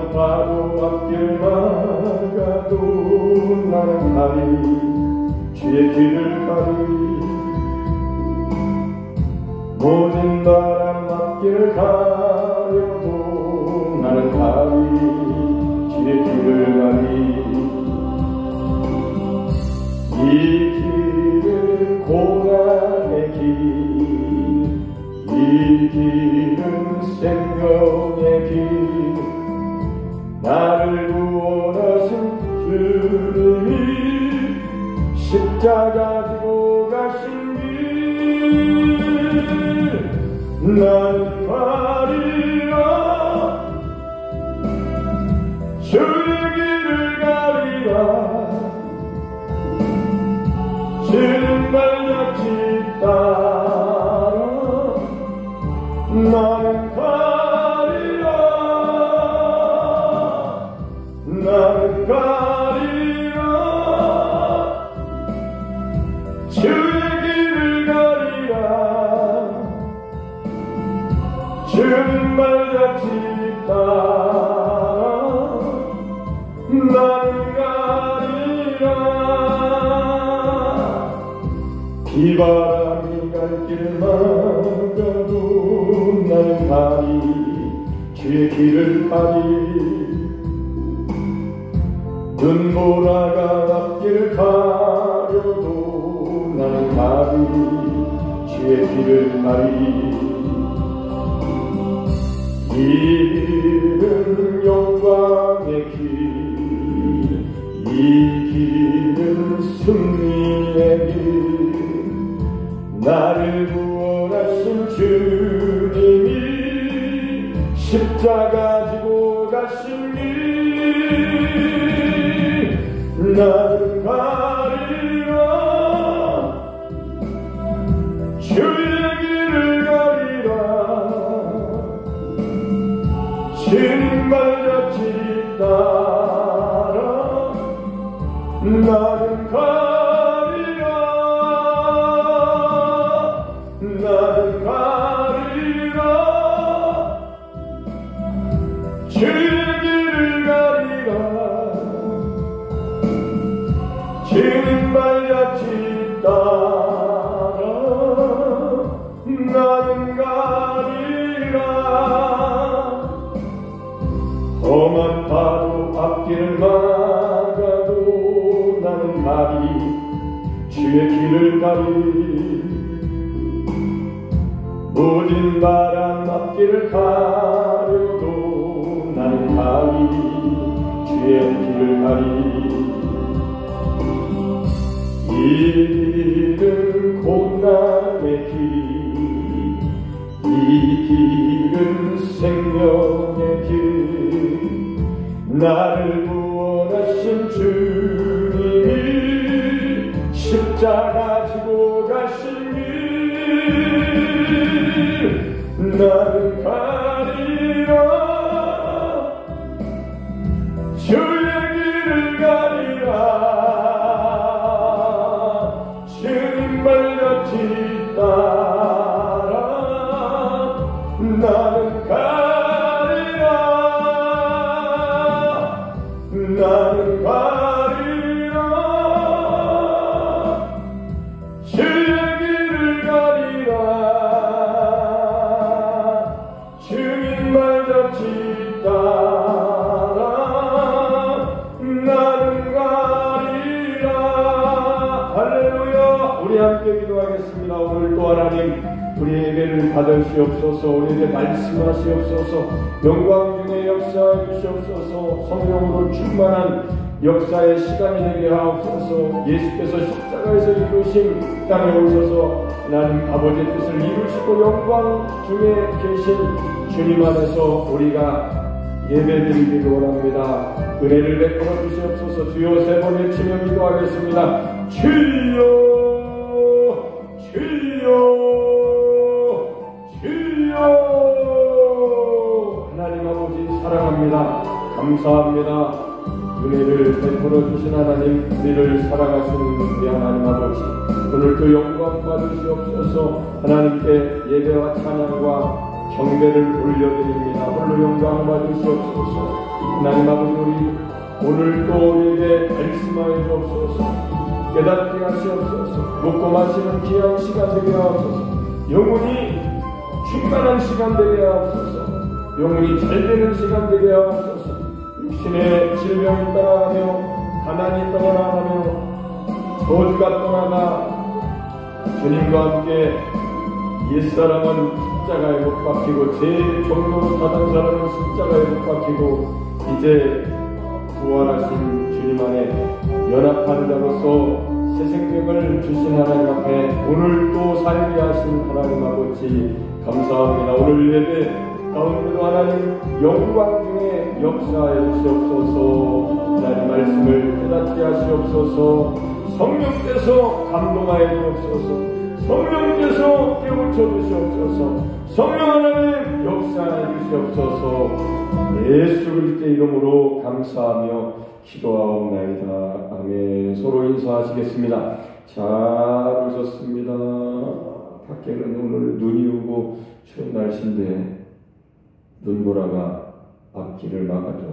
험한 파도 앞길 막아도 나는 가리 주의 길을 가리 모든 바람 앞길 가려도 나는 가리 주의 길을 가리 이 길은 고난의 길 이 길은 생명의 길 나를 구원하신 주님이 십자가 지고 가신 길 나는 가리라 주의 길을 가리라 주님 발자취 따라 나는 가리라 나는 가리라 주의 길을 가리라 주님 발자취 따라 나는 가리라 비바람이 갈 길 막아도 나는 가리 주의 길을 가리 눈보라가 앞길 가려도 나는 가리 주의 길을 가리 이 길은 영광의 길 이 길은 승리의 길 나를 구원하신 주님이 십자가 지고 가신 길 나는 가리라 주의 길을 가리라 주님 발자취 따라 나는 가리라 나는 가리라 주의 길을 가리라 주님 발자취 따라 나는 가리라 험한 파도 앞길을 막아도 나는 가리 주의 길을 가리 모든 바람 앞길을 가려도 나는 가리 주의 길을 가리 이 길은 고난의 길 이 길은 생명의 길 나를 구원하신 주님이 십자가 지고 가신 길 나는 가리라 주의 길을 가리라 주님 발자취 따라 나는 가리라 나는 가리라 주의 길을 가리라 주님 발자취 따라 나는 가리라 할렐루야 우리 함께 기도하겠습니다. 오늘 또 하나님 우리의 예배를 받으시옵소서 우리에게 말씀하시옵소서 영광 중에 역사해 주시옵소서 성령으로 충만한 역사의 시간이 되게 하옵소서 예수께서 십자가에서 이루신 땅에 오셔서 하나님 아버지의 뜻을 이루시고 영광 중에 계신 주님 안에서 우리가 예배드리기를 원합니다. 은혜를 베풀어 주시옵소서 주여 세 번 외치며 기도하겠습니다. 주여 주여 주여 하나님 아버지 사랑합니다. 감사합니다. 은혜를 베풀어 주신 하나님 우리를 사랑하시는 우리 하나님 아버지 오늘도 영광 받으시옵소서 하나님께 예배와 찬양과 경배를 올려드립니다. 홀로 영광 받으시옵소서. 하나님 아버지, 우리 오늘도 우리에게 말씀하여 주옵소서. 깨닫게 하시옵소서. 먹고 마시는 귀한 시간 되게 하옵소서. 영혼이 충만한 시간 되게 하옵소서. 영혼이 잘되는 시간 되게 하옵소서. 육신의 질병이 떠나가며 가난이 떠나가며 저주가 떠나가 주님과 함께 옛사람은 십자가에 못 박히고 제 종로로 사던 사람은 십자가에 못 박히고 이제 부활하신 주님 안에 연합한 자로서 새 생명을 주신 하나님 앞에 오늘 또 살게 하신 하나님 아버지 감사합니다. 오늘 예배 가운데도 하나님 영광 중에 역사해 주시옵소서. 하나님 말씀을 깨닫게 하시옵소서. 성령께서 감동하여 주옵소서. 성령께서 깨우쳐 주시옵소서. 성령 하나님 역사해 주시옵소서. 예수 그리스도의 이름으로 감사하며 기도하옵나이다. 아멘. 서로 인사하시겠습니다. 잘 오셨습니다. 밖에는 오늘 눈이 오고 추운 날씨인데 눈보라가 앞길을 막아줘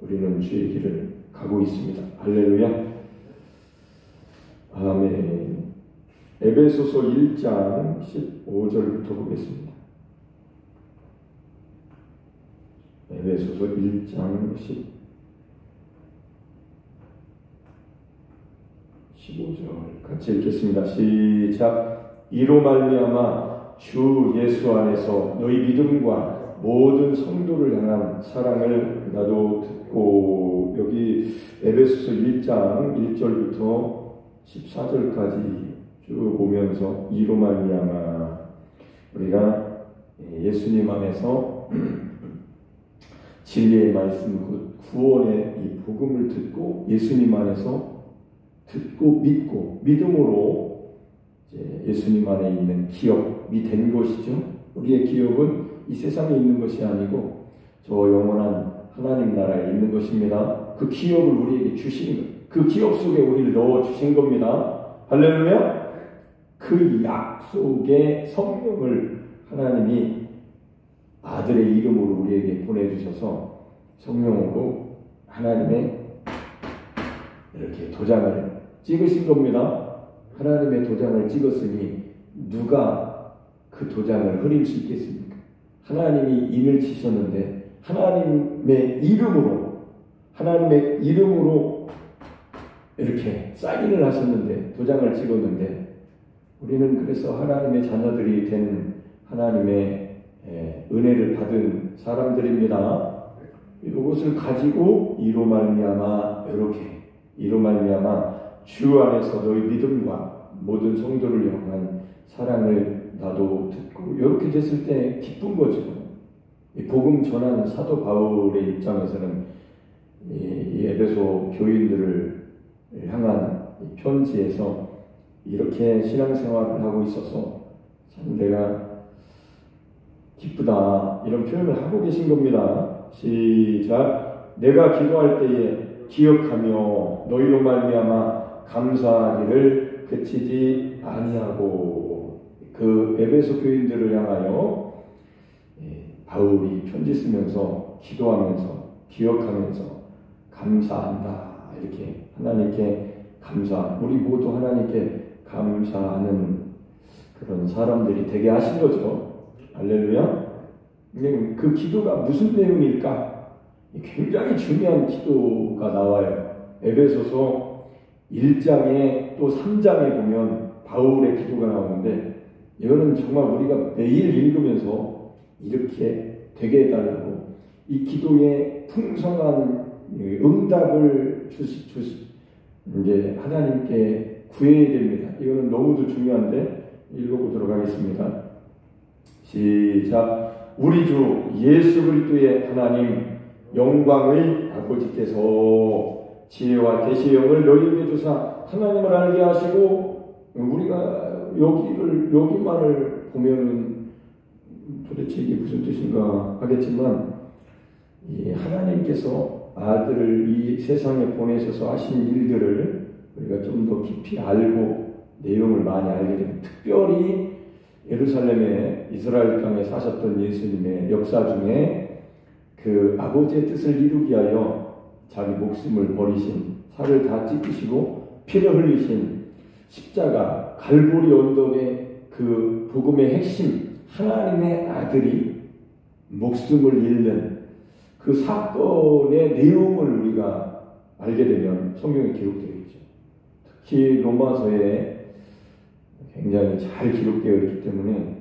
우리는 주의 길을 가고 있습니다. 할렐루야. 아멘. 에베소서 1장 15절부터 보겠습니다. 에베소서 1장 15절 같이 읽겠습니다. 시작. 이로 말미암아 주 예수 안에서 너희 믿음과 모든 성도를 향한 사랑을 나도 듣고, 여기 에베소서 1장 1절부터 14절까지 쭉 보면서 이로 말미암아 우리가 예수님 안에서 진리의 말씀, 구원의 이 복음을 듣고 예수님 안에서 듣고 믿고 믿음으로 이제 예수님 안에 있는 기업이 된 것이죠. 우리의 기업은 이 세상에 있는 것이 아니고 저 영원한 하나님 나라에 있는 것입니다. 그 기업을 우리에게 주신 것, 그 기업 속에 우리를 넣어 주신 겁니다. 할렐루야. 그 약속의 성령을 하나님이 아들의 이름으로 우리에게 보내주셔서 성령으로 하나님의 이렇게 도장을 찍으신 겁니다. 하나님의 도장을 찍었으니 누가 그 도장을 흐릴 수 있겠습니까? 하나님이 인을 치셨는데 하나님의 이름으로 이렇게 사인을 하셨는데, 도장을 찍었는데, 우리는 그래서 하나님의 자녀들이 된 하나님의 은혜를 받은 사람들입니다. 이것을 가지고 이로 말미암아 주 안에서 너희 믿음과 모든 성도를 향한 사랑을 나도 듣고, 이렇게 됐을 때 기쁜 거죠. 복음 전하는 사도 바울의 입장에서는 이 에베소 교인들을 향한 편지에서 이렇게 신앙생활을 하고 있어서 참 내가 기쁘다, 이런 표현을 하고 계신 겁니다. 시작. 내가 기도할 때에 기억하며 너희로 말미암아 감사하기를 그치지 아니하고, 그 에베소 교인들을 향하여 바울이 편지 쓰면서 기도하면서 기억하면서 감사한다, 이렇게 하나님께 우리 모두 하나님께 감사하는 그런 사람들이 되게 하신 거죠. 할렐루야. 그 기도가 무슨 내용일까? 굉장히 중요한 기도가 나와요. 에베소서 1장에 또 3장에 보면 바울의 기도가 나오는데, 이거는 정말 우리가 매일 읽으면서 이렇게 되게 해달라고, 이 기도에 풍성한 응답을 이제 하나님께 구해야 됩니다. 이거는 너무도 중요한데 읽어보도록 하겠습니다. 시작. 우리 주 예수 그리스도의 하나님 영광의 아버지께서 지혜와 계시의 영을 너희에게 주사 하나님을 알게 하시고, 우리가 여기만을 보면은 도대체 이게 무슨 뜻인가 하겠지만, 이 하나님께서 아들을 이 세상에 보내셔서 하신 일들을 우리가 좀 더 깊이 알고 내용을 많이 알게 되면, 특별히 예루살렘의 이스라엘 땅에 사셨던 예수님의 역사 중에 그 아버지의 뜻을 이루기 위하여 자기 목숨을 버리신, 살을 다 찢으시고 피를 흘리신 십자가 갈보리 언덕의 그 복음의 핵심, 하나님의 아들이 목숨을 잃는 그 사건의 내용을 우리가 알게 되면 성경에 기록되어 있죠. 특히 로마서에 굉장히 잘 기록되어 있기 때문에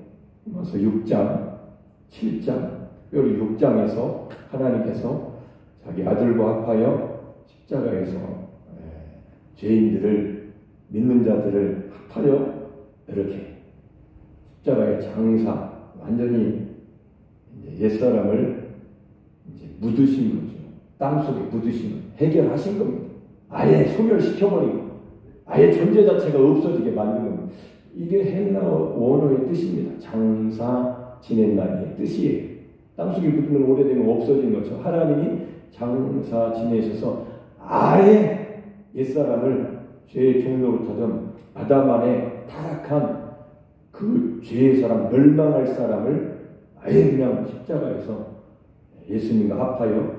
로마서 6장, 7장, 특별히 6장에서 하나님께서 자기 아들과 합하여 십자가에서 죄인들을, 믿는 자들을 합하여 이렇게 십자가의 장사, 완전히 이제 옛사람을 이제 묻으신 거죠. 땅속에 묻으신 거, 해결하신 겁니다. 아예 소멸시켜버리고, 아예 존재 자체가 없어지게 만든 겁니다. 이게 헬라어 원어의 뜻입니다. 장사 지낸다는 뜻이에요. 땅속에 묻으면 오래되면 없어지는 것처럼 하나님이 장사 지내셔서 아예 옛사람을 죄의 종로로 타던 아담 안에 타락한 그 죄의 사람, 멸망할 사람을 아예 그냥 십자가에서 예수님과 합하여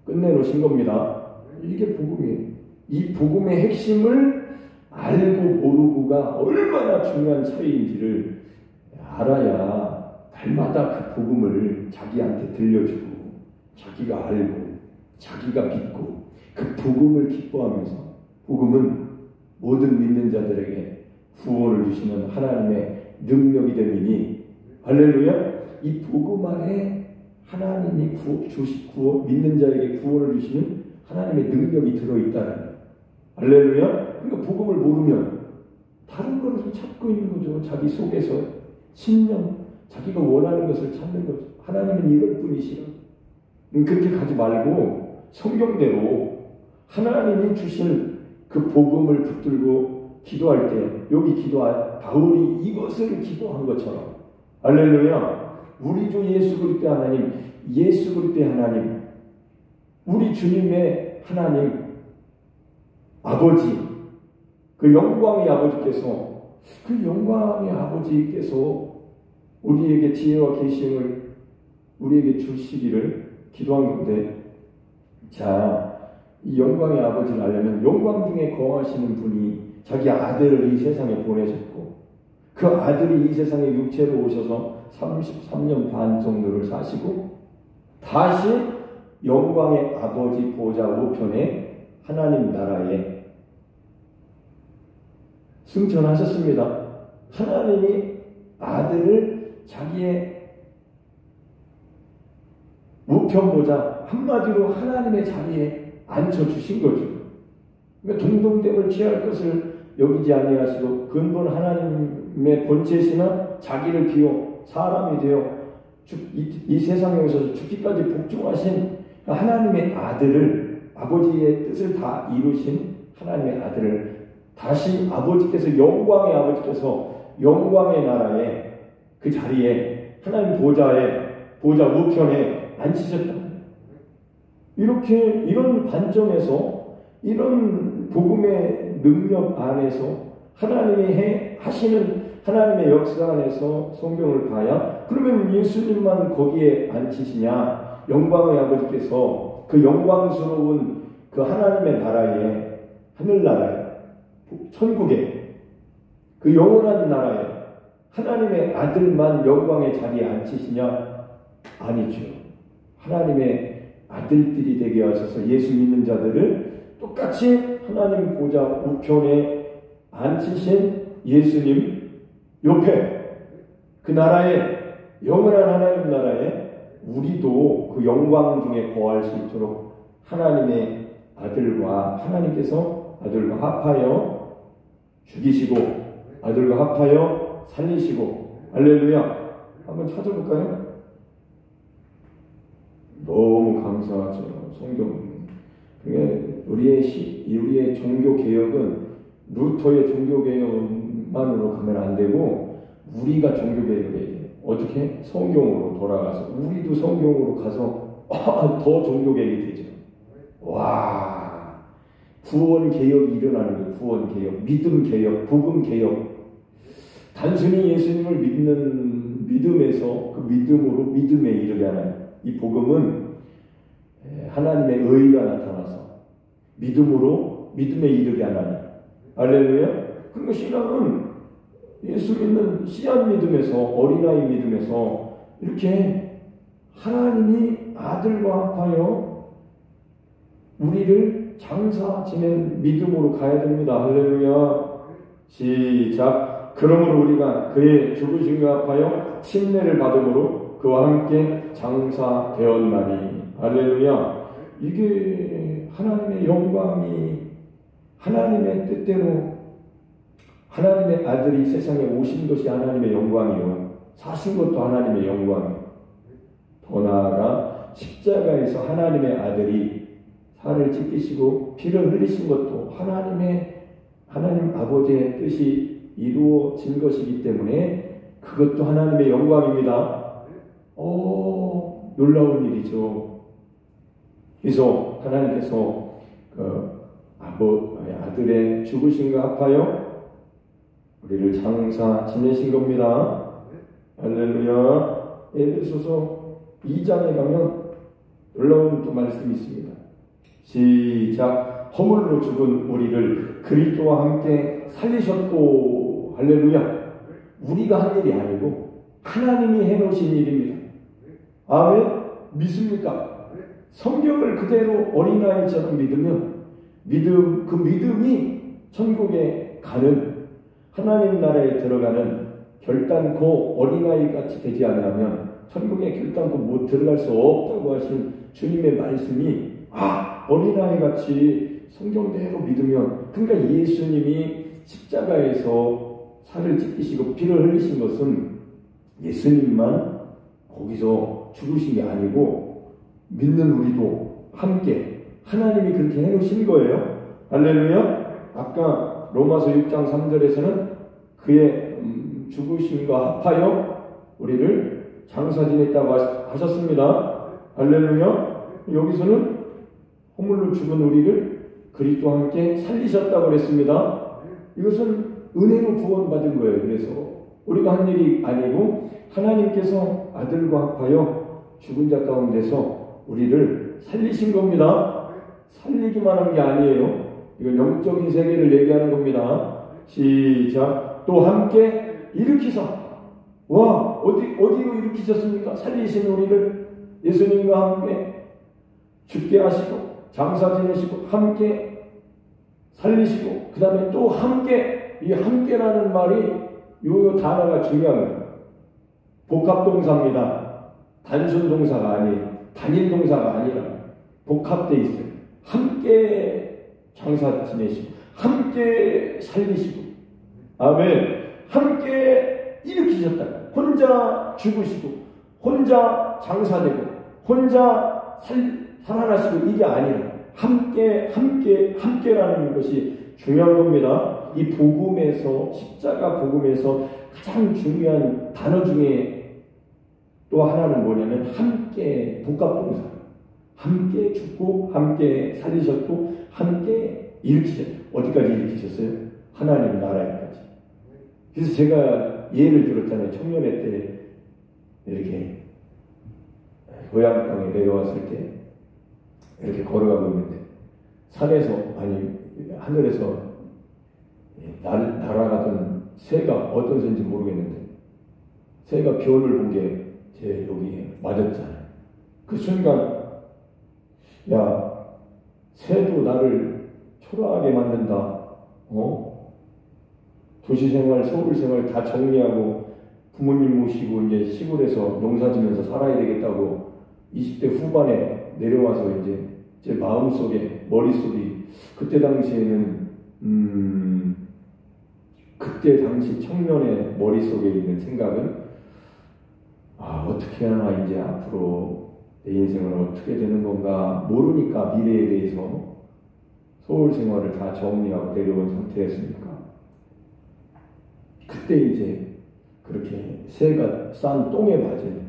끝내놓으신 겁니다. 이게 복음이에요. 이 복음의 핵심을 알고 모르고가 얼마나 중요한 차이인지를 알아야 날마다 그 복음을 자기한테 들려주고, 자기가 알고, 자기가 믿고, 그 복음을 기뻐하면서, 복음은 모든 믿는 자들에게 구원을 주시는 하나님의 능력이 됨이니, 할렐루야. 이 복음 안에 하나님이 믿는 자에게 구원을 주시는 하나님의 능력이 들어있다는 거예요. 할렐루야. 그러니까 복음을 모르면 다른 것을 찾고 있는 거죠. 자기 속에서 신념, 자기가 원하는 것을 찾는 거죠. 하나님은 이럴 뿐이시라. 그렇게 가지 말고 성경대로 하나님이 주신 그 복음을 붙들고 기도할 때, 여기 바울이 이것을 기도한 것처럼, 할렐루야. 우리 주 예수 그리스도의 하나님, 예수 그리스도의 하나님, 우리 주님의 하나님 아버지, 그 영광의 아버지께서, 그 영광의 아버지께서 우리에게 지혜와 계시를 우리에게 주시기를 기도한 건데, 자, 이 영광의 아버지를 알려면 영광 중에 거하시는 분이 자기 아들을 이 세상에 보내셨고, 그 아들이 이 세상에 육체로 오셔서 33년 반 정도를 사시고 다시 영광의 아버지 보좌 우편에 하나님 나라에 승천하셨습니다. 하나님이 아들을 자기의 우편 보좌, 한마디로 하나님의 자리에 앉혀주신 거죠. 그러니까 동등됨을 취할 것을 여기지 아니하시고 근본 하나님의 본체시나 자기를 비워 사람이 되어 이 세상에 오셔서 죽기까지 복종하신 하나님의 아들을, 아버지의 뜻을 다 이루신 하나님의 아들을 다시 아버지께서, 영광의 아버지께서 영광의 나라에 그 자리에 하나님 보좌 우편에 앉히셨다. 이렇게 이런 관점에서, 이런 복음의 능력 안에서 하나님이 하시는 하나님의 역사 안에서 성경을 봐야, 그러면 예수님만 거기에 앉히시냐? 영광의 아버지께서 그 영광스러운 그 하나님의 나라에, 하늘나라에, 천국에, 그 영원한 나라에 하나님의 아들만 영광의 자리에 앉히시냐? 아니죠. 하나님의 아들들이 되게 하셔서 예수 믿는 자들을 똑같이 하나님 보좌 우편에 앉히신 예수님 옆에, 그 나라에, 영원한 하나님 나라에 우리도 그 영광 중에 거할 수 있도록 하나님의 아들과, 하나님께서 아들과 합하여 죽이시고 아들과 합하여 살리시고, 할렐루야. 한번 찾아볼까요? 너무 감사하죠. 성경. 우리의 종교 개혁은 루터의 종교 개혁만으로 가면 안 되고, 우리가 종교 개혁을 해야 돼요. 어떻게? 성경으로 돌아가서, 우리도 성경으로 가서 더 종교 개혁이 되죠. 와, 구원 개혁이 일어나는 거예요. 구원 개혁, 믿음 개혁, 복음 개혁. 단순히 예수님을 믿는 믿음에서 그 믿음으로 믿음에 이르게 하는 이 복음은 하나님의 의가 나타나서 믿음으로 믿음에 이르게 하나니 할렐루야. 그리고 신앙은 예수 믿는 씨앗 믿음에서 어린아이 믿음에서 이렇게 하나님이 아들과 합하여 우리를 장사 지낸 믿음으로 가야 됩니다. 할렐루야. 시작. 그러므로 우리가 그의 죽으심과 합하여 침례를 받음으로 그와 함께 장사되었나니. 할렐루야. 이게 하나님의 영광이 하나님의 뜻대로 하나님의 아들이 세상에 오신 것이 하나님의 영광이요 사신 것도 하나님의 영광이요 더 나아가 십자가에서 하나님의 아들이 살을 찢기시고 피를 흘리신 것도 하나님 아버지의 뜻이 이루어진 것이기 때문에 그것도 하나님의 영광입니다. 놀라운 일이죠. 그래서 하나님께서 아들의 죽으심과 합하여 우리를 장사 지내신 겁니다. 할렐루야. 에베소서 2장에 가면 놀라운 또 말씀이 있습니다. 시작. 허물로 죽은 우리를 그리스도와 함께 살리셨고. 할렐루야. 우리가 한 일이 아니고 하나님이 해놓으신 일입니다. 아멘. 믿습니까? 성경을 그대로 어린아이처럼 믿으면 그 믿음이 천국에 가는 하나님 나라에 들어가는 결단코 어린아이같이 되지 않으면 천국에 결단코 못 들어갈 수 없다고 하신 주님의 말씀이 어린아이같이 성경대로 믿으면 그러니까 예수님이 십자가에서 살을 찢기시고 피를 흘리신 것은 예수님만 거기서 죽으신 게 아니고 믿는 우리도 함께 하나님이 그렇게 해놓으신 거예요. 할렐루야. 아까 로마서 6장 3절에서는 그의 죽으심과 합하여 우리를 장사 지냈다고 하셨습니다. 할렐루야. 여기서는 허물로 죽은 우리를 그리스도와 함께 살리셨다고 그랬습니다. 이것은 은혜로 구원받은 거예요. 그래서 우리가 한 일이 아니고 하나님께서 아들과 합하여 죽은 자 가운데서 우리를 살리신 겁니다. 살리기만 한 게 아니에요. 이건 영적인 세계를 얘기하는 겁니다. 시작. 또 함께 일으키사. 어디로 일으키셨습니까? 살리신 우리를 예수님과 함께 죽게 하시고 장사 지내시고 함께 살리시고 그 다음에 또 함께. 이 함께라는 말이 요 단어가 중요한 거예요. 복합동사입니다. 단순 동사가 아니에요. 단일 동사가 아니라 복합되어 있어요. 함께 장사 지내시고 함께 살리시고 아멘. 함께 일으키셨다. 혼자 죽으시고 혼자 장사되고 혼자 살아나시고 이게 아니라 함께라는 것이 중요한 겁니다. 이 복음에서 십자가 복음에서 가장 중요한 단어 중에 또 하나는 뭐냐면 함께 복합동사. 함께 죽고 함께 살리셨고 함께 일으키셨어요. 어디까지 일으키셨어요? 하나님 나라에까지. 그래서 제가 예를 들었잖아요. 청년회 때 이렇게 고향 땅에 내려왔을 때 이렇게 걸어가고 있는데 산에서 아니 하늘에서 날아가던 새가 어떤 새인지 모르겠는데 새가 별을 본 게 제 여기에 맞았잖아요. 그 순간 야 새도 나를 초라하게 만든다. 도시생활 서울생활 다 정리하고 부모님 모시고 이제 시골에서 농사지면서 살아야 되겠다고 20대 후반에 내려와서 이제 제 마음속에 머릿속이 그때 당시에는 그때 당시 청년의 머릿속에 있는 생각은 어떻게 하나 이제 앞으로 내 인생은 어떻게 되는 건가 모르니까 미래에 대해서 서울 생활을 다 정리하고 내려온 상태였으니까 그때 이제 그렇게 새가 싼 똥에 맞은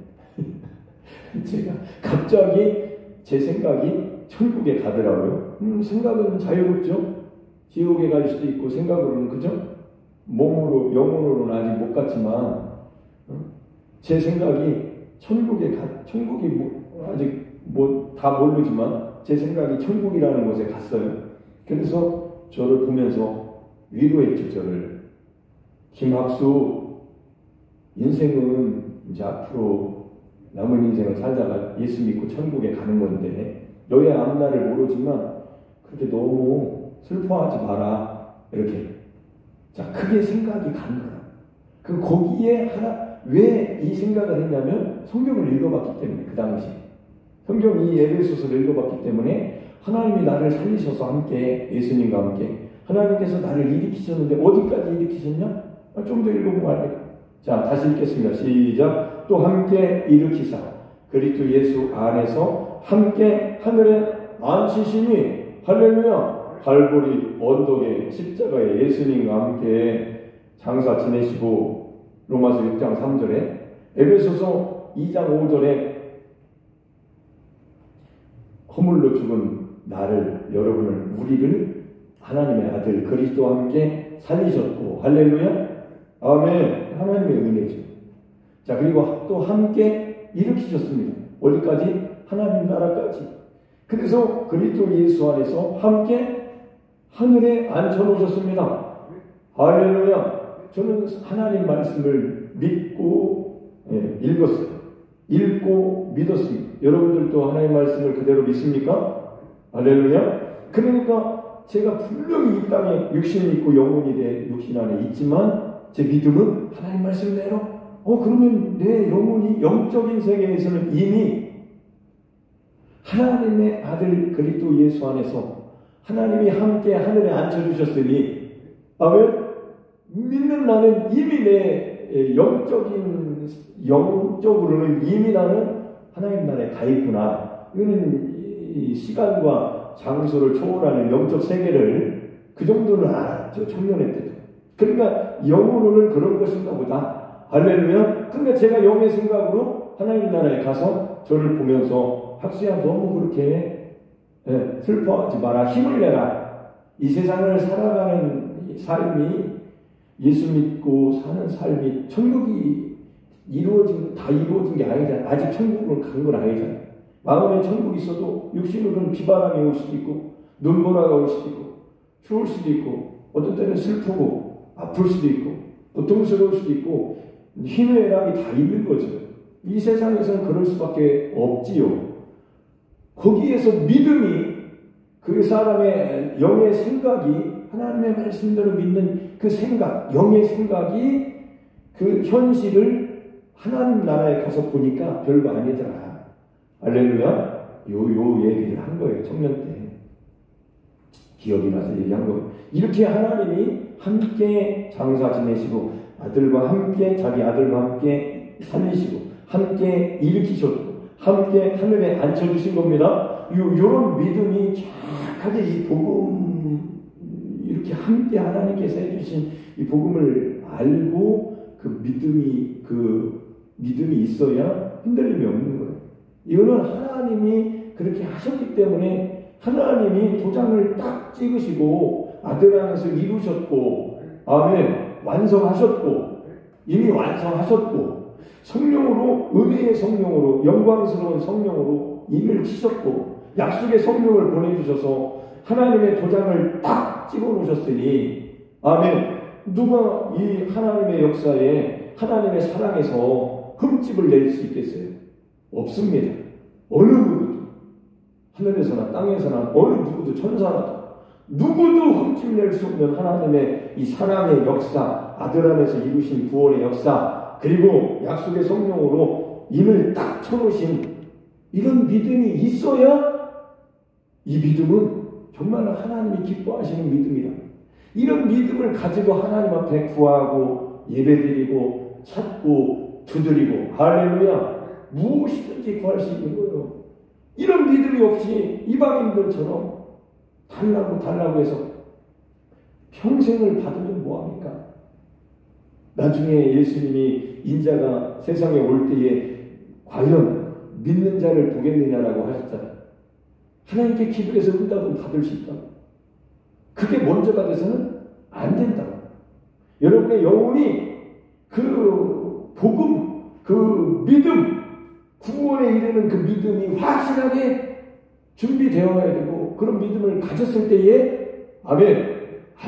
제가 갑자기 제 생각이 천국에 가더라고요. 생각은 자유롭죠. 지옥에 갈 수도 있고 생각으로는 그죠? 몸으로, 영혼으로는 아직 못 갔지만, 제 생각이 천국이 아직 다 모르지만, 제 생각이 천국이라는 곳에 갔어요. 그래서 저를 보면서 위로했죠, 저를. 김학수, 인생은 이제 앞으로 남은 인생을 살다가 예수 믿고 천국에 가는 건데, 너의 앞날을 모르지만, 그렇게 너무 슬퍼하지 마라. 이렇게. 자, 크게 생각이 가는 거야. 거기에 왜 이 생각을 했냐면, 성경을 읽어봤기 때문에, 그 당시. 성경 이 에베소서를 읽어봤기 때문에, 하나님이 나를 살리셔서 함께, 예수님과 함께, 하나님께서 나를 일으키셨는데, 어디까지 일으키셨냐? 좀 더 읽어보면 알겠다. 자, 다시 읽겠습니다. 시작. 또 함께 일으키사, 그리스도 예수 안에서 함께 하늘에 앉히시니, 할렐루야, 갈보리 언덕의 십자가에 예수님과 함께 장사 지내시고, 로마서 6장 3절에, 에베소서 2장 5절에 허물로 죽은 나를, 여러분을, 우리를 하나님의 아들 그리스도와 함께 살리셨고, 할렐루야, 아멘. 하나님의 은혜죠. 자, 그리고 또 함께 일으키셨습니다. 어디까지? 하나님 나라까지. 그래서 그리스도 예수 안에서 함께 하늘에 앉혀놓으셨습니다. 할렐루야. 저는 하나님 말씀을 믿고 읽었어요. 읽고 믿었습니다. 여러분들도 하나님 말씀을 그대로 믿습니까? 할렐루야. 그러니까 제가 분명히 이 땅에 육신이 있고 영혼이 육신 안에 있지만, 제 믿음은 하나님 말씀대로, 그러면 내 영혼이 영적인 세계에서는 이미 하나님의 아들 그리스도 예수 안에서 하나님이 함께 하늘에 앉혀주셨으니, 아멘. 믿는 나는 이미 내 영적으로는 이미 나는 하나님 나라에 가 있구나. 이거는 시간과 장소를 초월하는 영적 세계를 그 정도는 알았죠. 청년회 때도. 그러니까 영으로는 그런 것인가 보다. 할렐루야. 그러니까 제가 영의 생각으로 하나님 나라에 가서 저를 보면서, 학수야 너무 그렇게 슬퍼하지 마라. 힘을 내라. 이 세상을 살아가는 삶이, 예수 믿고 사는 삶이 천국이 다 이루어진 게 아니잖아요. 아직 천국으로 간 건 아니잖아요. 마음에 천국이 있어도 육신으로는 비바람이 올 수도 있고, 눈보라가 올 수도 있고, 추울 수도 있고, 어떤 때는 슬프고 아플 수도 있고, 고통스러울 수도 있고, 힘의 애락이 다 있는 거죠. 이 세상에서는 그럴 수밖에 없지요. 거기에서 믿음이, 그 사람의 영의 생각이, 하나님의 말씀대로 믿는 그 생각, 영의 생각이 그 현실을 하나님 나라에 가서 보니까 별거 아니더라. 할렐루야. 요 얘기를 한 거예요. 청년 때. 기억이 나서 얘기한 거예요. 이렇게 하나님이 함께 장사 지내시고, 아들과 함께, 자기 아들과 함께 살리시고, 함께 일으키셨고, 함께 하늘에 앉혀주신 겁니다. 요런 믿음이 정확하게 이 복음, 이렇게 함께 하나님께서 해주신 이 복음을 알고 그 믿음이 있어야 흔들림이 없는 거예요. 이거는 하나님이 그렇게 하셨기 때문에, 하나님이 도장을 딱 찍으시고 아들 안에서 이루셨고, 아멘, 완성하셨고, 이미 완성하셨고, 성령으로, 은혜의 성령으로, 영광스러운 성령으로 임을 치셨고, 약속의 성령을 보내주셔서 하나님의 도장을 딱 찍어놓으셨으니, 아멘. 누가 이 하나님의 역사에, 하나님의 사랑에서 흠집을 낼 수 있겠어요? 없습니다. 어느 누구도, 하늘에서나 땅에서나 어느 누구도, 천사라도 누구도 흠집 낼 수 없는 하나님의 이 사랑의 역사, 아들 안에서 이루신 구원의 역사, 그리고 약속의 성령으로 임을 딱 쳐놓으신 이런 믿음이 있어야, 이 믿음은 정말 하나님이 기뻐하시는 믿음이다. 이런 믿음을 가지고 하나님 앞에 구하고 예배드리고 찾고 두드리고, 할렐루야, 무엇이든지 구할 수 있는 거예요. 이런 믿음이 없이 이방인들처럼 달라고 해서 평생을 받으면 뭐합니까? 나중에 예수님이 인자가 세상에 올 때에 과연 믿는 자를 보겠느냐라고 하셨잖아요. 하나님께 기도해서 응답은 받을 수 있다. 그게 먼저가 돼서는 안 된다고. 여러분의 영혼이 그 복음, 그 믿음, 구원에 이르는 그 믿음이 확실하게 준비되어야 되고, 그런 믿음을 가졌을 때에 아멘,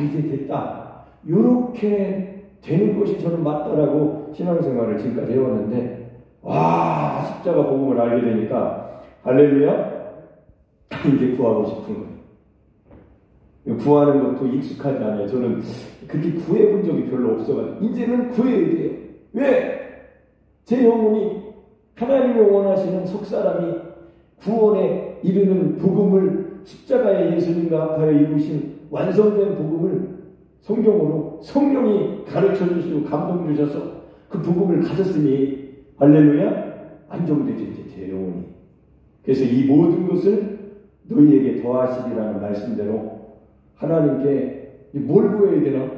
이제 됐다, 이렇게 되는 것이 저는 맞다라고 신앙생활을 지금까지 해왔는데, 와, 십자가 복음을 알게 되니까 할렐루야, 이제 구하고 싶은 거예요. 구하는 것도 익숙하지 않아요. 저는 그렇게 구해본 적이 별로 없어가지고 이제는 구해야 돼요. 왜? 제 영혼이 하나님이 원하시는 속사람이 구원에 이르는 복음을, 십자가의 예수님과 합하여 이루신 완성된 복음을 성경으로 성령이 가르쳐 주시고 감동 주셔서 그 복음을 가졌으니 할렐루야, 안정되죠 이제 제 영혼이. 그래서 이 모든 것을 너희에게 더하시리라는 말씀대로 하나님께 뭘 구해야 되나?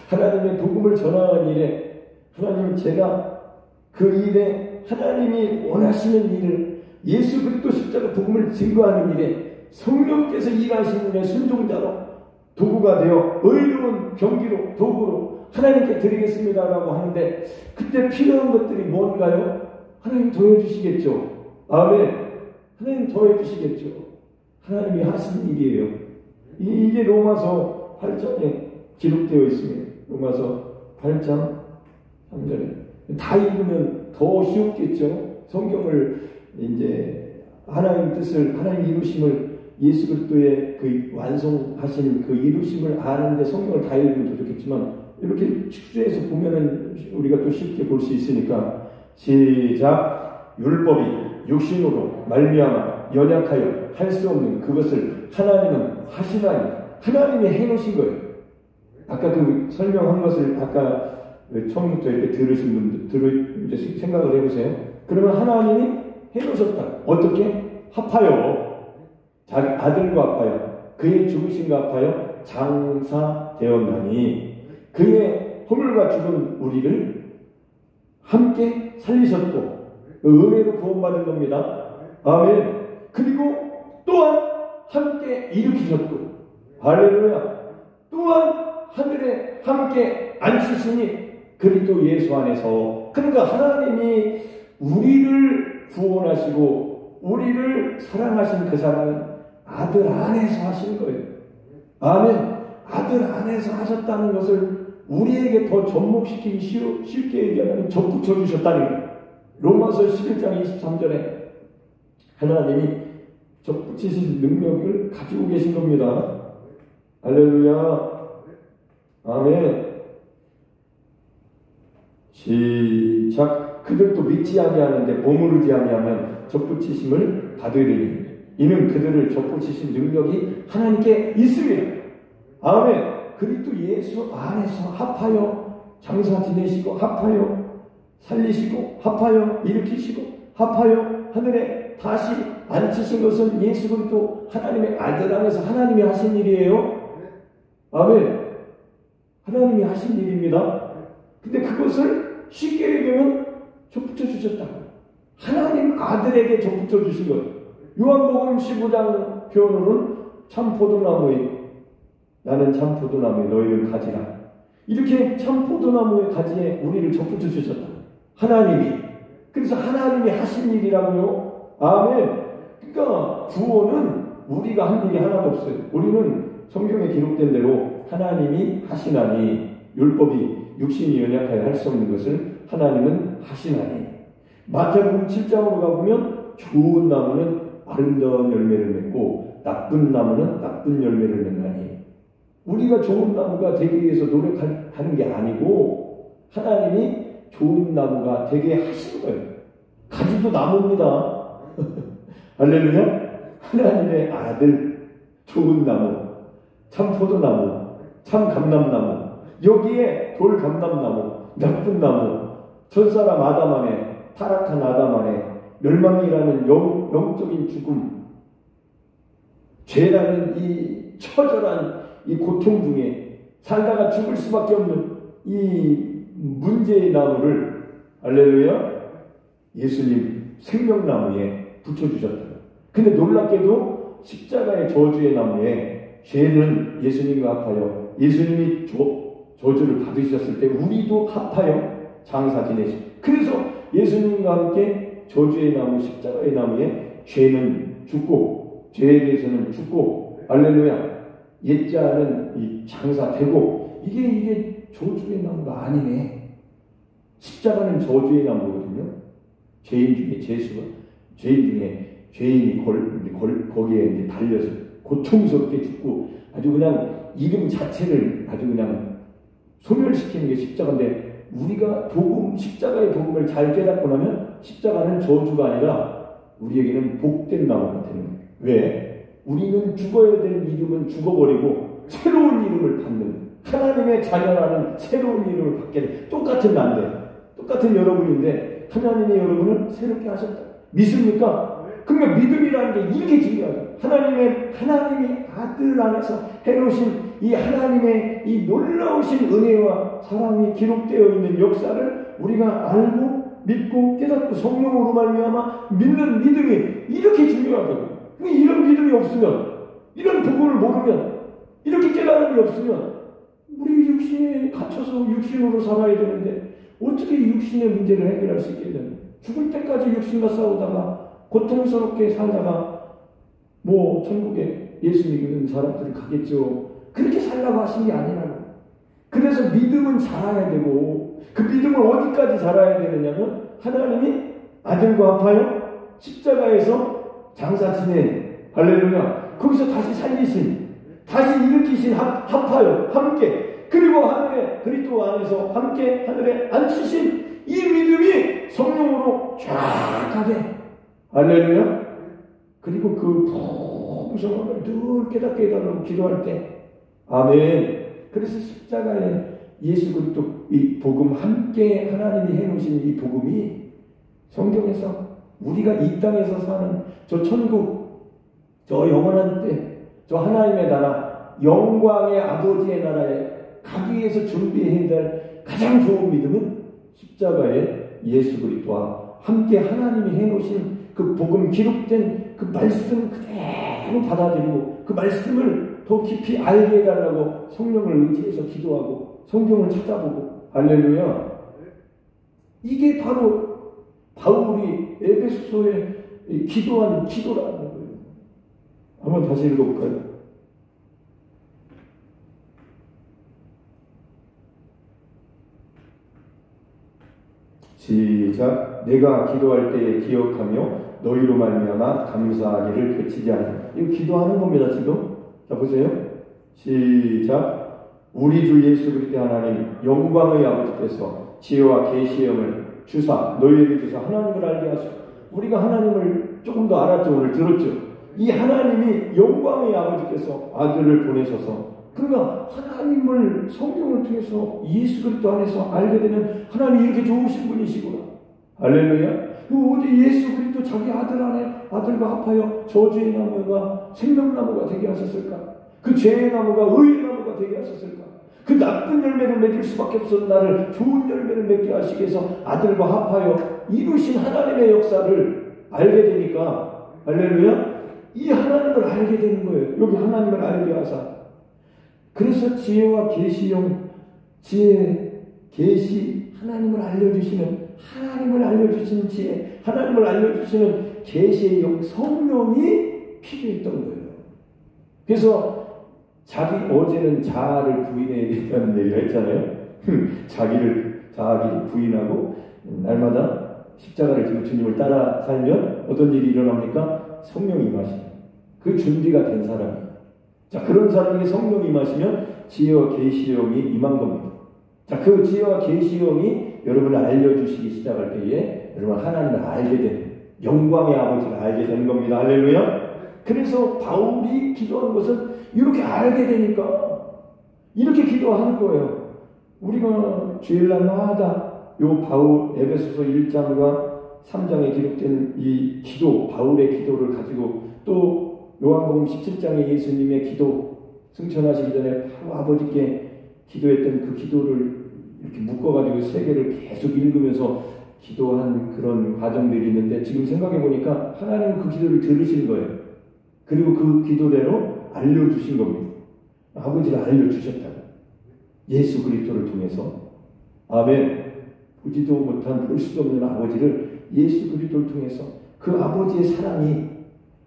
하나님의 복음을 전하는 일에, 하나님, 제가 그 일에 하나님이 원하시는 일을, 예수 그리스도 십자가 복음을 증거하는 일에 성령께서 일하시는 일에 순종자로 도구가 되어 의로운 병기로, 도구로 하나님께 드리겠습니다라고 하는데, 그때 필요한 것들이 뭔가요? 하나님 더해주시겠죠. 아멘. 하나님 더해주시겠죠. 하나님이 하신 일이에요. 이게 로마서 8장에 기록되어 있습니다. 로마서 8장 3절에. 다 읽으면 더 쉬웠겠죠. 성경을 이제 하나님 뜻을, 하나님 이루심을, 예수 그리스도의 그 완성하신 그 이루심을 아는데 성경을 다 읽으면 좋겠지만, 이렇게 축소해서 보면은 우리가 또 쉽게 볼 수 있으니까, 시작. 율법이 육신으로 말미암아 연약하여 할 수 없는 그것을 하나님은 하시나니, 하나님이 해놓으신 거예요. 아까 그 설명한 것을 아까 처음부터 이렇게 들으신 분들 이제 생각을 해보세요. 그러면 하나님이 해놓으셨다. 어떻게? 합하여 자기 아들과 합하여 그의 죽으심과 합하여 장사되었나니, 그의 허물과 죽은 우리를 함께 살리셨고, 은혜로 구원받은 겁니다. 아멘. 그리고 또한 함께 일으키셨고, 할렐루야. 또한 하늘에 함께 앉히시니 그리스도 예수 안에서. 그러니까 하나님이 우리를 구원하시고 우리를 사랑하신 그 사랑은 아들 안에서 하신 거예요. 아멘. 아들 안에서 하셨다는 것을 우리에게 더 접목시키기 쉽게 얘기하면 접붙여 주셨다는 거예요. 로마서 11장 23절에 하나님이 접붙이신 능력을 가지고 계신 겁니다. 할렐루야. 아멘. 시작. 그들도 믿지 아니하는데 머무르지 아니하면 접붙이심을 받으리니 이는 그들을 접붙이신 능력이 하나님께 있습니다. 아멘. 그리스도 예수 안에서 합하여 장사 지내시고, 합하여 살리시고, 합하여 일으키시고, 합하여 하늘에 다시 앉히신 것은 예수 그리스도 하나님의 아들 안에서 하나님이 하신 일이에요. 아멘. 하나님이 하신 일입니다. 근데 그것을 쉽게 얘기하면 접붙여 주셨다. 하나님 아들에게 접붙여 주신 거예요. 요한복음 15장 표현으로는 참포도나무의, 나는 참포도나무에 너희를 가지라. 이렇게 참포도나무의 가지에 우리를 접붙여 주셨다. 하나님이. 그래서 하나님이 하신 일이라고요. 아멘. 그러니까 구원은 우리가 한 일이 하나도 없어요. 우리는 성경에 기록된 대로 하나님이 하시나니, 율법이 육신이 연약하여 할 수 없는 것을 하나님은 하시나니. 마태복음 7장으로 가보면 좋은 나무는 아름다운 열매를 맺고 나쁜 나무는 나쁜 열매를 맺나니, 우리가 좋은 나무가 되기 위해서 노력하는 게 아니고 하나님이 좋은 나무가 되게 하신 거예요. 가지도 나무입니다. 할렐루야. 하나님의 아들, 좋은 나무, 참 포도나무, 참 감람나무, 여기에 돌 감람나무, 나쁜 나무, 첫사람 아담 안에, 타락한 아담 안에 멸망이라는 영적인 죽음, 죄라는 이 처절한 이 고통 중에 살다가 죽을 수밖에 없는 이 문제의 나무를, 할렐루야, 예수님 생명나무에 붙여주셨다. 근데 놀랍게도 십자가의 저주의 나무에 죄는 예수님과 합하여 예수님이 저주를 받으셨을 때 우리도 합하여 장사 지내시고, 그래서 예수님과 함께 저주의 나무 십자가의 나무에 죄는 죽고 죄에 대해서는 죽고, 할렐루야, 옛자는 이 장사되고, 이게 저주의 나무가 아니네. 십자가는 저주의 나무거든요. 죄인 중에 죄인이 거기에 이제 달려서 고통스럽게 죽고 아주 그냥 이름 자체를 아주 그냥 소멸시키는 게 십자가인데, 우리가 십자가의 복음을 잘 깨닫고 나면 십자가는 저주가 아니라 우리에게는 복된 나무가 되는 거예요. 왜? 우리는 죽어야 될 이름은 죽어버리고 새로운 이름을 받는 거예요. 하나님의 자녀라는 새로운 이름을 받게 돼. 똑같은 난데, 똑같은 여러분인데 하나님이 여러분을 새롭게 하셨다. 믿습니까? 그러니까 믿음이라는 게 이렇게 중요하다. 하나님의 아들 안에서 해놓으신 이 하나님의 이 놀라우신 은혜와 사랑이 기록되어 있는 역사를 우리가 알고 믿고 깨닫고 성령으로 말미암아 믿는 믿음이 이렇게 중요하다고. 이런 믿음이 없으면, 이런 복음을 모르면, 이렇게 깨달음이 없으면 우리 육신에 갇혀서 육신으로 살아야 되는데 어떻게 육신의 문제를 해결할 수 있겠냐. 죽을 때까지 육신과 싸우다가 고통스럽게 살다가 천국에 예수 믿는 사람들은 가겠죠. 그렇게 살라고 하신 게 아니라고. 그래서 믿음은 자라야 되고, 그 믿음을 어디까지 자라야 되느냐면 하나님이 아들과 합하여 십자가에서 장사 지낸, 할렐루야, 거기서 다시 살리신, 다시 일으키신, 합하여 함께, 그리고 하늘에 그리스도 안에서 함께 하늘에 앉히신 이 믿음이 성령으로 쫙하게, 할렐루야, 그리고 그 풍성함을 늘 깨닫게 해달라고 기도할 때, 아멘. 그래서 십자가에 예수 그리스도 이 복음, 함께 하나님이 해놓으신 이 복음이 성경에서 우리가 이 땅에서 사는 저 천국, 저 영원한 때, 저 하나님의 나라, 영광의 아버지의 나라에 가기 위해서 준비해야 될 가장 좋은 믿음은 십자가에 예수 그리스도와 함께 하나님이 해놓으신 그 복음, 기록된 그 말씀 그대로 받아들이고 그 말씀을 더 깊이 알게 해달라고 성령을 의지해서 기도하고 성경을 찾아보고, 할렐루야. 이게 바로 바울이 에베소서에 기도한 기도라는 거예요. 한번 다시 읽어볼까요? 시작. 내가 기도할 때에 기억하며 너희로 말미암아 감사하기를 그치지 않으라. 이거 기도하는 겁니다 지금. 자 보세요. 시작. 우리 주 예수 그리스도 하나님 영광의 아버지께서 지혜와 계시의 영을 주사 너희에게 주사 하나님을 알게 하시고, 우리가 하나님을 조금 더 알았죠. 오늘 들었죠. 이 하나님이 영광의 아버지께서 아들을 보내셔서, 그러니까 하나님을 성경을 통해서 예수 그리스도 안에서 알게 되면 하나님이 이렇게 좋으신 분이시구나. 할렐루야. 어디 예수 그리스도 자기 아들 안에 아들과 합하여 저주의 나무가 생명나무가 되게 하셨을까? 그 죄의 나무가 의의 나무가 되게 하셨을까? 그 나쁜 열매를 맺을 수밖에 없었던 나를 좋은 열매를 맺게 하시기 위해서 아들과 합하여 이루신 하나님의 역사를 알게 되니까, 할렐루야, 이 하나님을 알게 되는 거예요. 여기 하나님을 알게 하사. 그래서 지혜와 계시용, 지혜, 계시, 하나님을 알려주시는, 하나님을 알려주시는 지혜, 하나님을 알려주시는 계시의 영, 성령이 필요했던 거예요. 그래서 어제는 자아를 부인해야 된다는 얘기를 했잖아요. 자기를 부인하고 날마다 십자가를 지고 주님을 따라 살면 어떤 일이 일어납니까? 성령이 임하시는, 그 준비가 된 사람이에요. 자, 그런 사람에게 성령이 임하시면 지혜와 계시의 영이 임한 겁니다. 자, 그 지혜와 계시의 영이 여러분을 알려주시기 시작할 때에 여러분 하나님을 알게 되는, 영광의 아버지를 알게 되는 겁니다. 할렐루야. 그래서 바울이 기도한 것은 이렇게 알게 되니까 이렇게 기도하는 거예요. 우리가 주일날마다 요 바울 에베소서 1장과 3장에 기록된 이 기도, 바울의 기도를 가지고, 또 요한복음 17장에 예수님의 기도, 승천하시기 전에 바로 아버지께 기도했던 그 기도를 이렇게 묶어가지고 세 개를 계속 읽으면서 기도한 그런 과정들이 있는데, 지금 생각해보니까 하나님은 그 기도를 들으신 거예요. 그리고 그 기도대로 알려주신 겁니다. 아버지가 알려주셨다고. 예수 그리스도를 통해서. 아멘. 보지도 못한 볼 수도 없는 아버지를 예수 그리스도를 통해서 그 아버지의 사랑이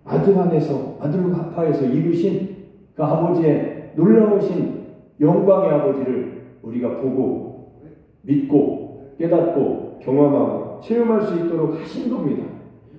아들 안에서 아들과 합하여서 이루신 그 아버지의 놀라우신 영광의 아버지를 우리가 보고 믿고 깨닫고 경험하고 체험할 수 있도록 하신 겁니다.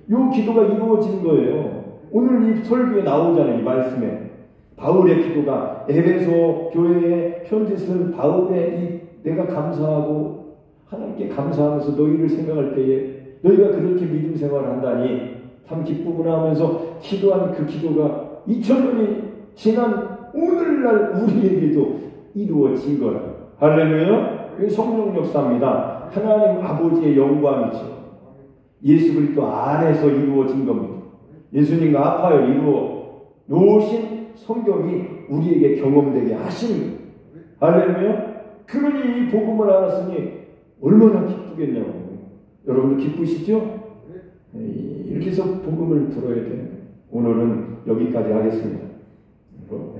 이 기도가 이루어진 거예요. 오늘 이 설교에 나오잖아요. 이 말씀에 바울의 기도가 에베소 교회에 편지 쓴 바울의 이 내가 감사하고 하나님께 감사하면서 너희를 생각할 때에 너희가 그렇게 믿음 생활을 한다니 참 기쁘구나 하면서 기도한 그 기도가 2000년이 지난 오늘날 우리에게도 이루어진 거예요. 할렐루야. 이게 성령 역사입니다. 하나님 아버지의 영광이죠. 예수 그리스도 안에서 이루어진 겁니다. 예수님과 합하여 이루어 놓으신 성경이 우리에게 경험되게 하시는 거예요. 할렐루야. 그러니 이 복음을 알았으니 얼마나 기쁘겠냐고. 여러분도 기쁘시죠? 이렇게 해서 복음을 들어야 되는 거예요. 오늘은 여기까지 하겠습니다.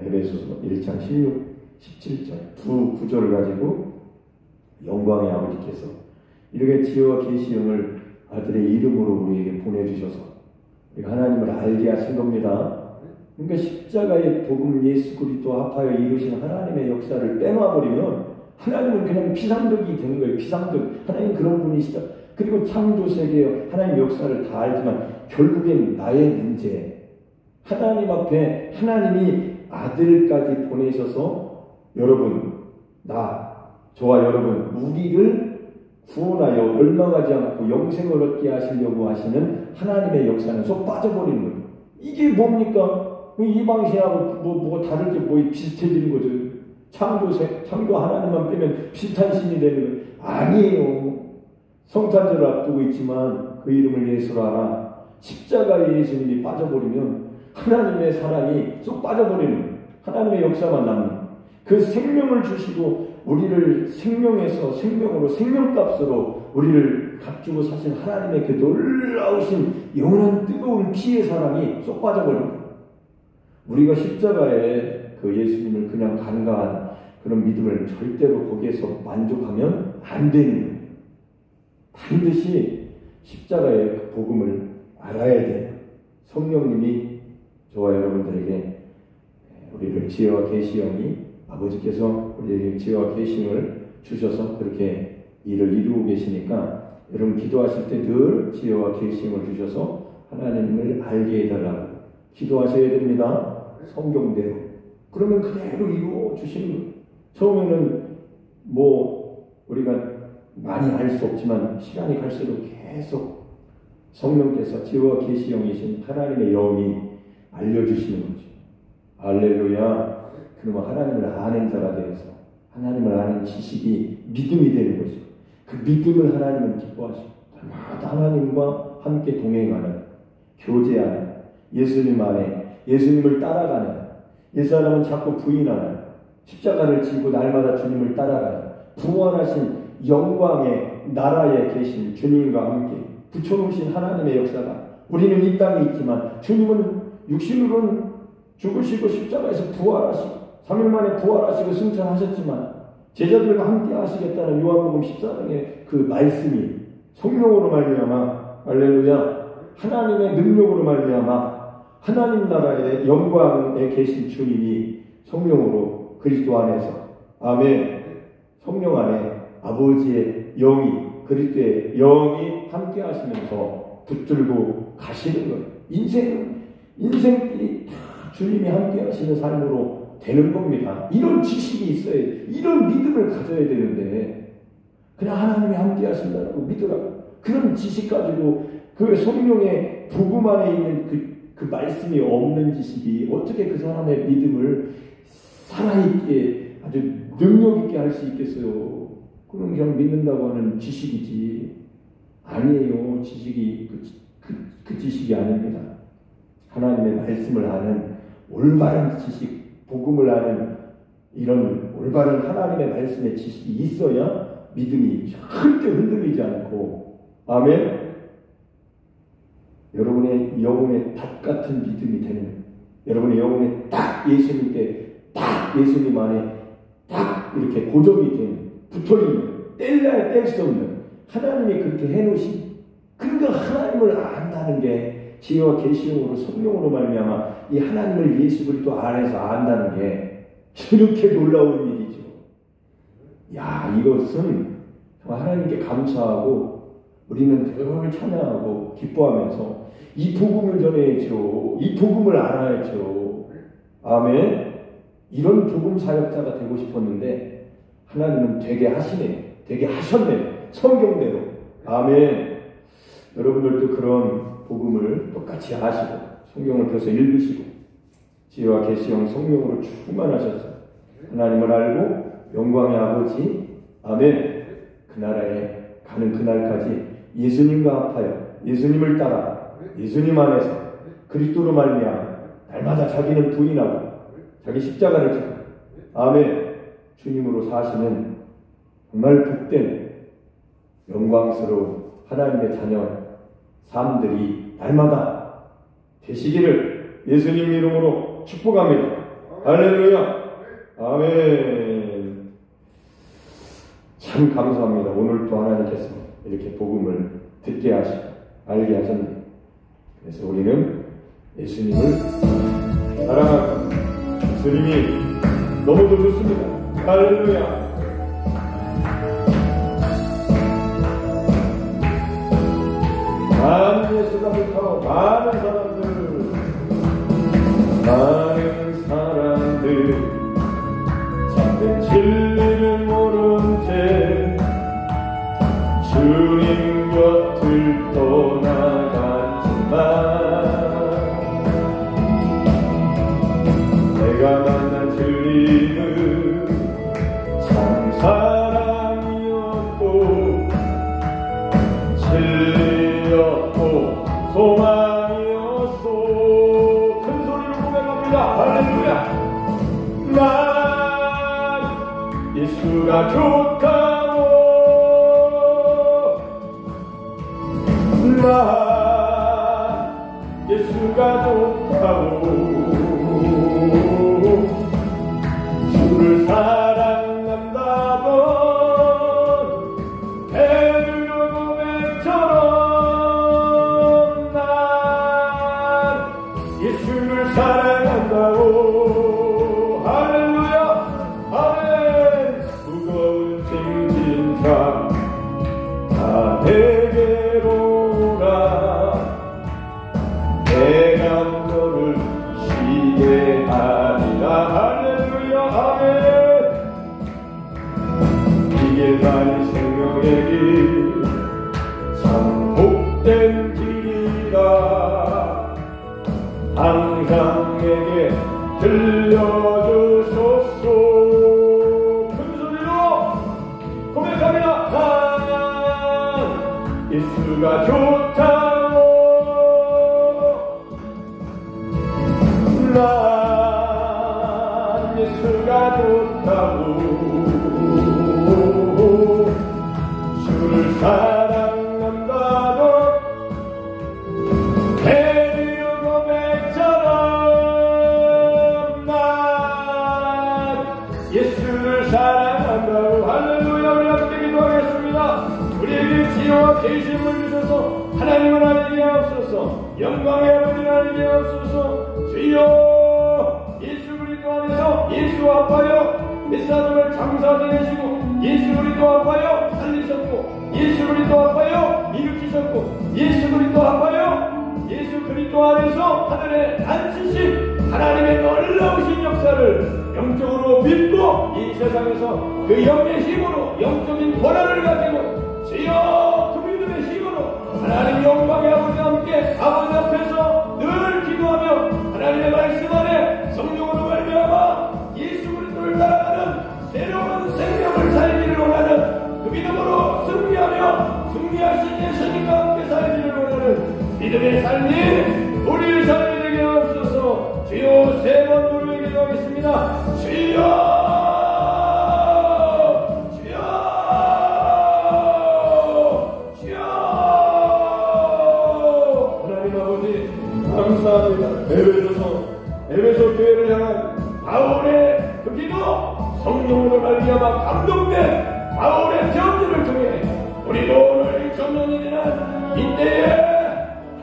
에베소서 1장 16, 17절 두 구절을 가지고 영광의 아버지께서 이렇게 지혜와 계시형을 아들의 이름으로 우리에게 보내주셔서 우리가 하나님을 알게 하신 겁니다. 그러니까 십자가의 복음 예수 그리스도 합하여 이루신 하나님의 역사를 빼놔버리면 하나님은 그냥 피상적이 되는 거예요. 피상적. 하나님 그런 분이시다. 그리고 창조세계의 하나님 역사를 다 알지만 결국엔 나의 문제. 하나님 앞에 하나님이 아들까지 보내셔서 여러분, 저와 여러분, 우리를 구원하여 멸망하지 않고 영생을 얻게 하시려고 하시는 하나님의 역사는 쏙 빠져버리는 거예요. 이게 뭡니까? 이방신하고 뭐가 다르게 비슷해지는 거죠. 창조 하나님만 빼면 비슷한 신이 되는 거예요. 아니에요. 성탄절을 앞두고 있지만 그 이름을 예수로 하라. 십자가에 예수님이 빠져버리면 하나님의 사랑이 쏙 빠져버리는 거예요. 하나님의 역사만 남는 거예요. 그 생명을 주시고 우리를 생명에서 생명으로 생명값으로 우리를 값주고 사신 하나님의 그 놀라우신 영원한 뜨거운 피의 사랑이 쏙 빠져버린 거예요. 우리가 십자가에 그 예수님을 그냥 간과한 그런 믿음을 절대로 거기에서 만족하면 안 되는 거예요. 반드시 십자가의 그 복음을 알아야 돼요. 성령님이 저와 여러분들에게 우리를 지혜와 계시형이 아버지께서 우리에게 지혜와 계시형을 주셔서 그렇게 일을 이루고 계시니까 여러분 기도하실 때 늘 지혜와 계시형을 주셔서 하나님을 알게 해달라고 기도하셔야 됩니다. 성경대로. 그러면 그대로 이루어 주시는 거예요. 처음에는 우리가 많이 알 수 없지만 시간이 갈수록 계속 성령께서 지혜와 계시형이신 하나님의 영이 알려주시는 거죠. 할렐루야. 그러면 하나님을 아는 자가 되어서 하나님을 아는 지식이 믿음이 되는 거죠. 그 믿음을 하나님은 기뻐하시고 날마다 하나님과 함께 동행하는, 교제하는, 예수님 안에 예수님을 따라가는, 옛사람은 자꾸 부인하는, 십자가를 지고 날마다 주님을 따라가는 부활하신 영광의 나라에 계신 주님과 함께 붙여놓으신 하나님의 역사가 우리는 이 땅에 있지만 주님은 육신으로는 죽으시고 십자가에서 부활하시고 3일 만에 부활하시고 승천하셨지만 제자들과 함께 하시겠다는 요한복음 14장의 그 말씀이 성령으로 말미암아 할렐루야 하나님의 능력으로 말미암아 하나님 나라의 영광에 계신 주님이 성령으로 그리스도 안에서 아멘 성령 안에 아버지의 영이 그리스도의 영이 함께 하시면서 붙들고 가시는 거예요. 인생길이 다 주님이 함께 하시는 삶으로 되는 겁니다. 이런 지식이 있어야 이런 믿음을 가져야 되는데 그냥 하나님이 함께 하신다고 믿으라고 그런 지식 가지고 그 성령의 복음 안에 있는 그 말씀이 없는 지식이 어떻게 그 사람의 믿음을 살아있게 아주 능력있게 할 수 있겠어요. 그럼 그냥 믿는다고 하는 지식이지 아니에요. 지식이 그 지식이 아닙니다. 하나님의 말씀을 아는 올바른 지식, 복음을 아는 이런 올바른 하나님의 말씀의 지식이 있어야 믿음이 절대 흔들리지 않고 아멘. 여러분의 영혼의 닷 같은 믿음이 되는 여러분의 영혼에 딱 예수님께 딱 예수님 안에 딱 이렇게 고정이 된, 붙어있는, 뗄래야 뗄 수 없는 하나님이 그렇게 해놓으신, 그러니까 하나님을 안다는 게 지혜와 계시용으로 성령으로 말미암아 이 하나님을 예수 그리스도 안에서 안다는 게 이렇게 놀라운 일이죠. 야, 이것은 정말 하나님께 감사하고 우리는 늘 찬양하고 기뻐하면서 이 복음을 전해야죠. 이 복음을 알아야죠. 아멘. 이런 복음 사역자가 되고 싶었는데 하나님은 되게 하시네. 되게 하셨네. 성경대로. 아멘. 여러분들도 그런 복음을 똑같이 아시고 성경을 펴서 읽으시고 지혜와 계시형 성령으로 충만하셔서 하나님을 알고 영광의 아버지 아멘 그 나라에 가는 그날까지 예수님과 합하여 예수님을 따라 예수님 안에서 그리스도로 말미암아 날마다 자기는 부인하고 자기 십자가를 지고 아멘 주님으로 사시는 정말 복된 영광스러운 하나님의 자녀 삶들이 날마다 되시기를 예수님 이름으로 축복합니다. 할렐루야. 아멘. 참 감사합니다. 오늘 또 하나님께서 이렇게 복음을 듣게 하시고 알게 하셨네요. 그래서 우리는 예수님을 사랑하고 예수님이 너무도 좋습니다. 할렐루야. 많은 예수가 좋다고 많은 사람들 참된 진리를 모른 채 주님 곁을 떠나갔지만 내가 만난 진리는 참 사랑이었고 진리였고 소망이었소. 큰 소리로 고백합니다. 할렐루야. 난 예수가 좋다고 난 예수가 좋다고 주를 사랑한다던 베드로 고백처럼 난 예수를 사랑한다고 할렐루야. 아멘. 무거운 짐진다 다 내게로 오라 내가 너를 쉬게 하리라. 할렐루야. 아멘. 이 길만이 생명의 길 참 복된 길이다. 항상 내게 들려주소서. 큰 소리로 고백합니다. 난 예수가 좋다고 난 예수가 좋다고 주를 사랑한다던 베드로 고백처럼 난 예수를 사랑한다고. 할렐루야. 우리 함께 기도하겠습니다. 우리에게 지혜와 계심을 주셔서 하나님을 알게 하옵소서. 영광의 아버지를 알게 하옵소서. 주여 예수 그리스도 안에서 예수 앞하여 몇 장사 지내시고 예수 그리스도 앞하여 살리셨고 예수 그리스도 앞하여 일으키셨고 예수 그리스도 앞하여 예수 그리스도 안에서 하늘에 앉으신 하나님의 놀라우신 역사를 영적으로 믿고 이 세상에서 그 영의 힘으로 영적인 권한을 가지고 주여 그 믿음의 힘으로 하나님 영광의 아버지와 함께 아버지 앞에서 늘 기도하며 하나님의 말씀 안에 성령으로 말미암아 예수 그리스도를 따라가는 새로운 생명을 살기를 원하는 그 믿음으로 승리하며 승리하신 예수님과 함께 살기를 원하는 믿음의 삶이 우리의 삶이 되게 하옵소서. 주여 세 번 부르게 기도하겠습니다. 주여 주여 주여. 하나님 아버지 감사합니다. 에베소 교회를 향한 바울의 그 기도 성령으로 말미암아 말미암아 감동된 바울의 편지를 통해 우리도 오늘 전년일이나 이때에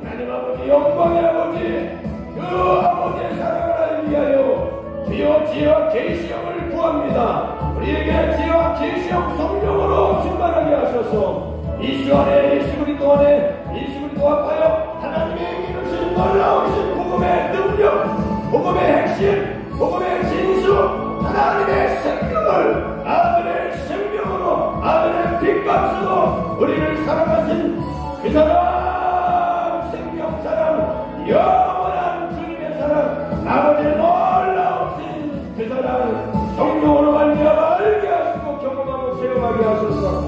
하나님 아버지 영광의 아버지 그 아버지의 사랑을 위하여 주여 지혜와 계시형을 구합니다. 우리에게 지혜와 계시형 성령으로 충만하게 하셔서 이 시간에 예수 그리스도 안에 예수 그리스도 앞하여 하나님의 이루신 놀라우신 복음의 능력, 복음의 핵심, 복음의 진수, 하나님의 생명을 아들의 생명으로 아들의 빛값으로 우리를 사랑하신 그 사랑, 생명 사랑, 영원한 주님의 사랑, 아버지의 놀라우신 그 사랑 성령으로 말미암아 알게 하시고 경험하고 체험하게 하소서.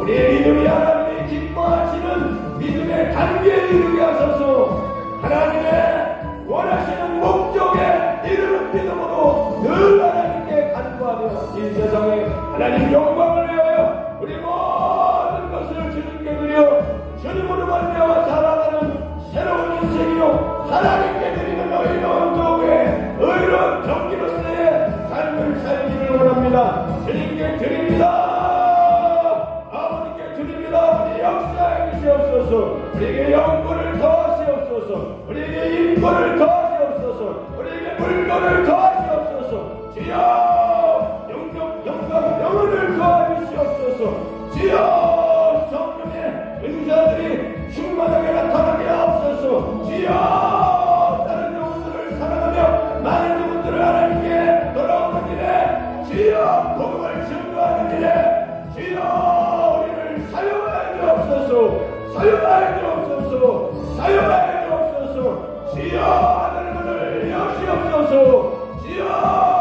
우리의 믿음이 하나님이 기뻐하시는 믿음의 단계에 이르게 하소서. 하나님의 원하시는 목적에 이르는 믿음으로 늘 하나님께 간구하며 이 세상에 하나님 영광을 위하여 우리 모든 것을 주님께 드려 주님으로 말미암아 살아가는 새로운 인생이요 하나님께 드리는 의로운 도구에 의로운 경기로서의 삶을 살기를 원합니다. 주님께 드립니다. 아버지께 드립니다. 아버지 역사해 주시옵소서. 우리에게 영권을 더하시옵소서. 우리에게 인권을 더하시옵소서. 우리에게 물건을 더하시옵소서. 주여 영광 영혼을 더하시옵소서. 주여 성령의 은사들이 충만하게 나타나게 하옵소서. 주여 다른 영혼들을 사랑하며 많은 영혼들을 하나님께 돌아오는 길에 주여 복음을 증거하는 길에 주여 우리를 사용하여 주옵소서. 사용하여 주옵소서. 사용하여 주옵소서. 주여 하늘문을 여시옵소서. 주여